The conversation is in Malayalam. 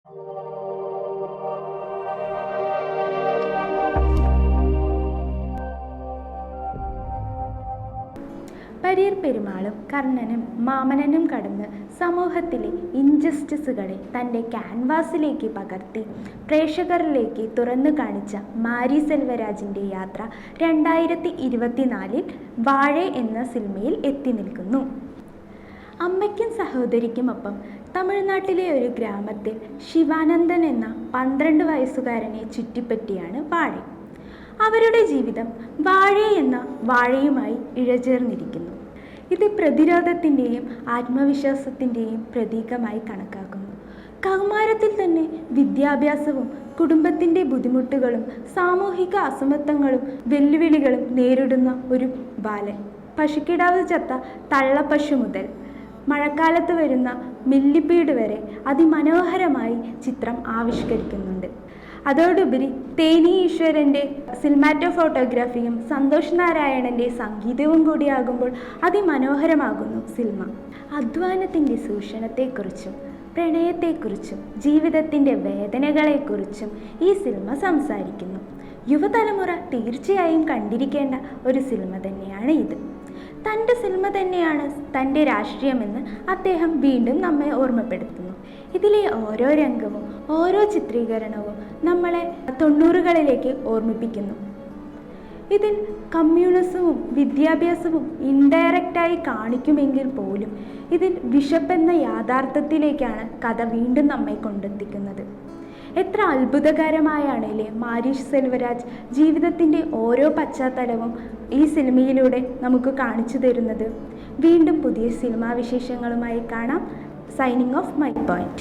പരിയർ പെരുമാളും കർണനും മാമനനും കടന്ന് സമൂഹത്തിലെ ഇൻജസ്റ്റിസുകളെ തൻ്റെ ക്യാൻവാസിലേക്ക് പകർത്തി പ്രേക്ഷകരിലേക്ക് തുറന്നു കാണിച്ച മാരി സെൽവരാജിൻ്റെ യാത്ര 2024 വാഴ എന്ന സിനിമയിൽ എത്തി നിൽക്കുന്നു. അമ്മയ്ക്കും സഹോദരിക്കുമൊപ്പം തമിഴ്നാട്ടിലെ ഒരു ഗ്രാമത്തിൽ ശിവാനന്ദൻ എന്ന 12 വയസ്സുകാരനെ ചുറ്റിപ്പറ്റിയാണ് വാഴ. അവരുടെ ജീവിതം വാഴ എന്ന വാഴയുമായി ഇഴചേർന്നിരിക്കുന്നു. ഇത് പ്രതിരോധത്തിൻ്റെയും ആത്മവിശ്വാസത്തിൻ്റെയും പ്രതീകമായി കണക്കാക്കുന്നു. കൗമാരത്തിൽ തന്നെ വിദ്യാഭ്യാസവും കുടുംബത്തിൻ്റെ ബുദ്ധിമുട്ടുകളും സാമൂഹിക അസമത്വങ്ങളും വെല്ലുവിളികളും നേരിടുന്ന ഒരു ബാലൻ. പശുക്കിടാവ് ചത്ത തള്ളപ്പശു മുതൽ മഴക്കാലത്ത് വരുന്ന മില്ലിപ്പീഡ് വരെ അതിമനോഹരമായി ചിത്രം ആവിഷ്കരിക്കുന്നുണ്ട്. അതോടുപരി തേനി ഈശ്വരൻ്റെ സിനിമാറ്റോഫോട്ടോഗ്രാഫിയും സന്തോഷ് നാരായണൻ്റെ സംഗീതവും കൂടിയാകുമ്പോൾ അതിമനോഹരമാകുന്നു സിനിമ. അധ്വാനത്തിൻ്റെ ചൂഷണത്തെക്കുറിച്ചും പ്രണയത്തെക്കുറിച്ചും ജീവിതത്തിൻ്റെ വേദനകളെക്കുറിച്ചും ഈ സിനിമ സംസാരിക്കുന്നു. യുവതലമുറ തീർച്ചയായും കണ്ടിരിക്കേണ്ട ഒരു സിനിമ തന്നെയാണ് ഇത്. തൻ്റെ സിനിമ തന്നെയാണ് തൻ്റെ രാഷ്ട്രീയമെന്ന് അദ്ദേഹം വീണ്ടും നമ്മെ ഓർമ്മപ്പെടുത്തുന്നു. ഇതിലെ ഓരോ രംഗവും ഓരോ ചിത്രീകരണവും നമ്മളെ 90കളിലേക്ക് ഓർമ്മിപ്പിക്കുന്നു. ഇതിൽ കമ്മ്യൂണിസവും വിദ്യാഭ്യാസവും ഇൻഡയറക്റ്റായി കാണിക്കുമെങ്കിൽ പോലും ഇതിൽ വിശപ്പെന്ന യാഥാർത്ഥ്യത്തിലേക്കാണ് കഥ വീണ്ടും നമ്മെ കൊണ്ടെത്തിക്കുന്നത്. എത്ര അത്ഭുതകരമായാണല്ലേ മാരി സെൽവരാജ് ജീവിതത്തിൻ്റെ ഓരോ പശ്ചാത്തലവും ഈ സിനിമയിലൂടെ നമുക്ക് കാണിച്ചു തരുന്നത്. വീണ്ടും പുതിയ സിനിമാ വിശേഷങ്ങളുമായി കാണാം. Signing off my point.